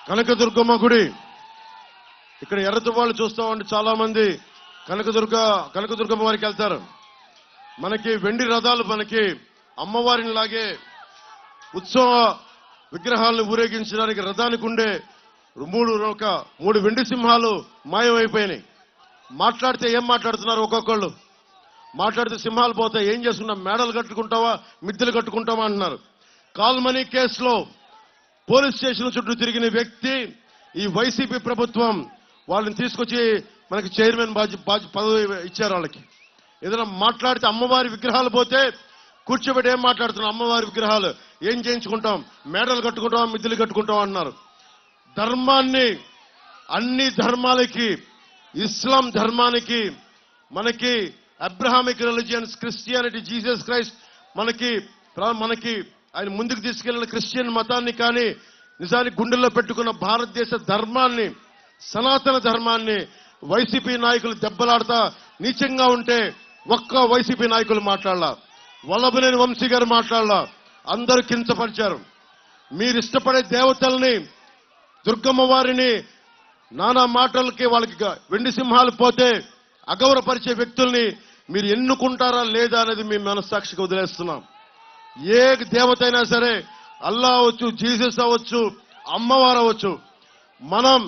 కనకదుర్గమ్మ గుడి. ఇక్కడ ఎర్రతువాళ్ళు చూస్తామంటే చాలా మంది కనకదుర్గమ్మ వారికి వెళ్తారు. మనకి వెండి రథాలు, మనకి అమ్మవారిని లాగే ఉత్సవ విగ్రహాలను ఊరేగించడానికి రథానికి ఉండే మూడు వెండి సింహాలు మాయమైపోయినాయి. మాట్లాడితే ఏం మాట్లాడుతున్నారు ఒక్కొక్కళ్ళు? మాట్లాడితే సింహాలు పోతాయి, ఏం చేసుకున్నా మేడలు కట్టుకుంటావా మిద్దెలు కట్టుకుంటావా అంటున్నారు. కాల్మనీ కేసులో పోలీస్ స్టేషన్ చుట్టూ తిరిగిన వ్యక్తి ఈ వైసీపీ ప్రభుత్వం వాళ్ళని తీసుకొచ్చి మనకి చైర్మన్ పదవి ఇచ్చారు. వాళ్ళకి ఏదైనా మాట్లాడితే అమ్మవారి విగ్రహాలు పోతే కూర్చోబెట్టి ఏం మాట్లాడుతున్నాం? అమ్మవారి విగ్రహాలు ఏం చేయించుకుంటాం, మేడలు కట్టుకుంటాం, మిద్దెలు కట్టుకుంటాం అన్నారు. ధర్మాన్ని, అన్ని ధర్మాలకి, ఇస్లాం ధర్మానికి, మనకి Abrahamic religions, Christianity, Jesus Christ మనకి ఆయన ముందుకు తీసుకెళ్లిన క్రిస్టియన్ మతాన్ని కానీ నిజానికి గుండెల్లో పెట్టుకున్న భారతదేశ ధర్మాన్ని, సనాతన ధర్మాన్ని వైసీపీ నాయకులు దెబ్బలాడతా నీచంగా ఉంటే ఒక్క వైసీపీ నాయకులు మాట్లాడాల, వల్లభనేని వంశీ గారు మాట్లాడాల, అందరూ కించపరిచారు. మీరు ఇష్టపడే దేవతల్ని, దుర్గమ్మ వారిని నానా మాటలకి వాళ్ళకి వెండి సింహాలు పోతే అగౌరవపరిచే వ్యక్తుల్ని మీరు ఎన్నుకుంటారా లేదా అనేది మీ మనస్సాక్షికి వదిలేస్తున్నాం. ఏ దేవత అయినా సరే, అల్లా అవచ్చు, జీసస్ అవ్వచ్చు, అమ్మవారు అవ్వచ్చు, మనం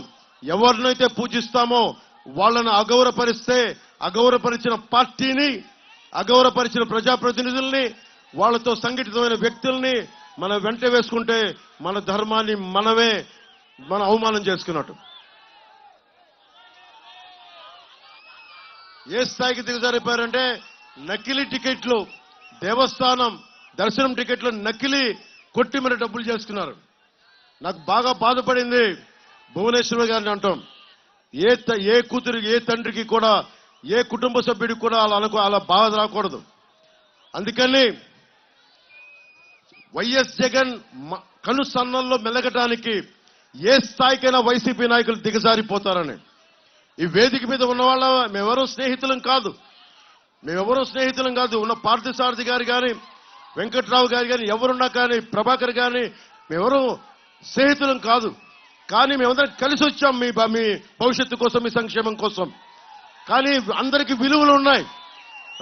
ఎవరినైతే పూజిస్తామో వాళ్ళని అగౌరవపరిస్తే, అగౌరవపరిచిన పార్టీని, అగౌరవపరిచిన ప్రజాప్రతినిధుల్ని, వాళ్లతో సంఘటితమైన వ్యక్తుల్ని మనం వెంట వేసుకుంటే మన ధర్మాన్ని మనమే అవమానం చేసుకున్నట్టు. ఏ స్థాయికి దిగజారిపోయారంటే నకిలీ టికెట్లు, దేవస్థానం దర్శనం టికెట్లు నకిలీ కొట్టి మరి డబ్బులు చేసుకున్నారు. నాకు బాగా బాధపడింది భువనేశ్వర్ గారిని అంటాం. ఏ కూతురు, ఏ తండ్రికి కూడా, ఏ కుటుంబ సభ్యుడికి కూడా అలా బాధ రాకూడదు. అందుకని వైఎస్ జగన్ కనుసన్నల్లో మెలగటానికి ఏ స్థాయికైనా వైసీపీ నాయకులు దిగజారిపోతారని. ఈ వేదిక మీద ఉన్న వాళ్ళ మేమెవరూ స్నేహితులం కాదు. ఉన్న పార్థసారథి గారు కానీ, వెంకట్రావు గారు కానీ, ఎవరున్నా కానీ, ప్రభాకర్ కానీ, మేమెవరూ స్నేహితులం కాదు. కానీ మేమందరం కలిసి వచ్చాం మీ భవిష్యత్తు కోసం, మీ సంక్షేమం కోసం. కానీ అందరికీ విలువలు ఉన్నాయి.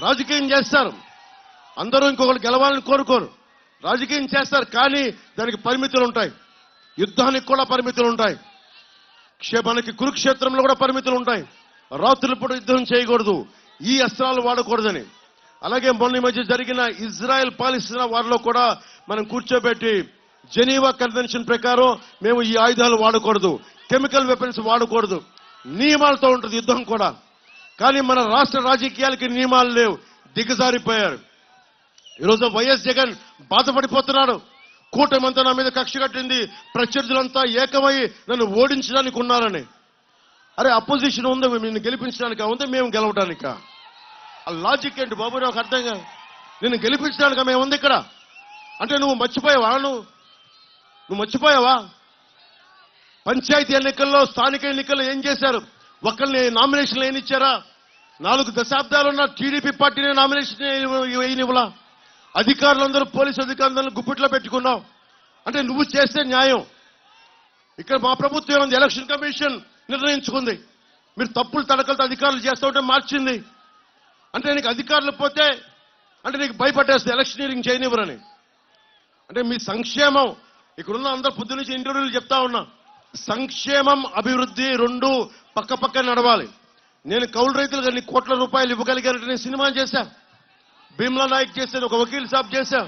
రాజకీయం చేస్తారు, అందరూ ఇంకొకరు గెలవాలని కోరుకోరు, రాజకీయం చేస్తారు. కానీ దానికి పరిమితులు ఉంటాయి. యుద్ధానికి కూడా పరిమితులు ఉంటాయి. మనకి కురుక్షేత్రంలో కూడా పరిమితులు ఉంటాయి. రాత్రుల పూట యుద్ధం చేయకూడదు, ఈ అస్త్రాలు వాడకూడదని. అలాగే మొన్న మధ్య జరిగిన ఇజ్రాయెల్ పాలిస్తున్న వారిలో కూడా మనం కూర్చోబెట్టి జెనీవా కన్వెన్షన్ ప్రకారం మేము ఈ ఆయుధాలు వాడకూడదు, కెమికల్ వెపన్స్ వాడకూడదు, నియమాలతో ఉంటుంది యుద్ధం కూడా. కానీ మన రాష్ట్ర రాజకీయాలకి నియమాలు లేవు, దిగజారిపోయారు. ఈరోజు వైఎస్ జగన్ బాధపడిపోతున్నాడు. కూటమంతా నా మీద కక్ష కట్టింది, ప్రత్యర్థులంతా ఏకమై నన్ను ఓడించడానికి ఉన్నారని. అరే అపోజిషన్ ఉందా నిన్ను గెలిపించడానికా, ఉందా మేము గెలవడానికా? ఆ లాజిక్ ఏంటి బాబు? నాకు అర్థం కాదు. నిన్ను గెలిపించడానికా మేము ఉంది ఇక్కడ అంటే నువ్వు మర్చిపోయావా? పంచాయతీ ఎన్నికల్లో, స్థానిక ఎన్నికల్లో ఏం చేశారు? ఒకరిని నామినేషన్లు ఏమి ఇచ్చారా? 4 దశాబ్దాలున్న టీడీపీ పార్టీని నామినేషన్ వేయనివ్వలా. అధికారులందరూ, పోలీసు అధికారులందరూ గుప్పిట్లో పెట్టుకున్నావు అంటే నువ్వు చేస్తే న్యాయం. ఇక్కడ మా ప్రభుత్వం ఉంది, ఎలక్షన్ కమిషన్ నిర్ణయించుకుంది. మీరు తప్పులు తడకలతో అధికారులు చేస్తూ ఉంటే మార్చింది. అంటే నీకు అధికారులు పోతే అంటే నీకు భయపడేస్తుంది, ఎలక్షనీరింగ్ చేయనివ్వరని. అంటే మీ సంక్షేమం, ఇక్కడున్న అందరూ పొద్దు నుంచి ఇంటర్వ్యూలు చెప్తా ఉన్నా, సంక్షేమం అభివృద్ధి రెండు పక్క నడవాలి. నేను కౌలు రైతులుగా నీ కోట్ల రూపాయలు ఇవ్వగలిగానంటే నేను సినిమా చేశా, భీమ్లా నాయక్ చేశాను, ఒక వకీల్ సాబ్ చేశా,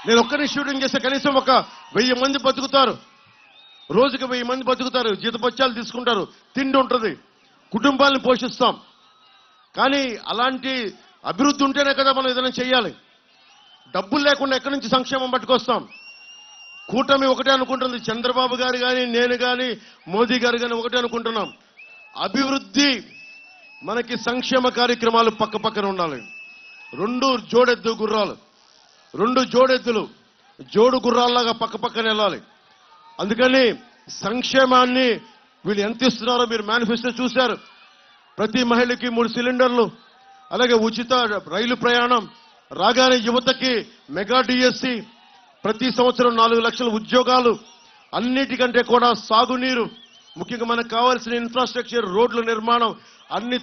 నేను ఒక్కరిని షూటింగ్ చేస్తే కనీసం 1000 మంది బతుకుతారు, రోజుకి 1000 మంది బతుకుతారు, జీతపత్యాలు తీసుకుంటారు, తిండి ఉంటుంది, కుటుంబాలను పోషిస్తాం. కానీ అలాంటి అభివృద్ధి ఉంటేనే కదా మనం ఏదైనా చేయాలి. డబ్బులు లేకుండా ఎక్కడి నుంచి సంక్షేమం పట్టుకొస్తాం? కూటమి ఒకటే అనుకుంటుంది, చంద్రబాబు గారు కానీ, నేను కానీ, మోదీ గారు కానీ ఒకటే అనుకుంటున్నాం. అభివృద్ధి మనకి సంక్షేమ కార్యక్రమాలు పక్కన ఉండాలి. 2 జోడెద్దులు జోడు గుర్రాల్లాగా పక్కన వెళ్ళాలి. అందుకని సంక్షేమాన్ని వీళ్ళు ఎంత ఇస్తున్నారో మీరు మేనిఫెస్టో చూశారు. ప్రతి మహిళకి 3 సిలిండర్లు, అలాగే ఉచిత రైలు ప్రయాణం, రాగానే యువతకి మెగా డిఎస్సి, ప్రతి సంవత్సరం 4 లక్షల ఉద్యోగాలు, అన్నిటికంటే కూడా సాగునీరు, ముఖ్యంగా మనకు కావాల్సిన ఇన్ఫ్రాస్ట్రక్చర్, రోడ్ల నిర్మాణం అన్ని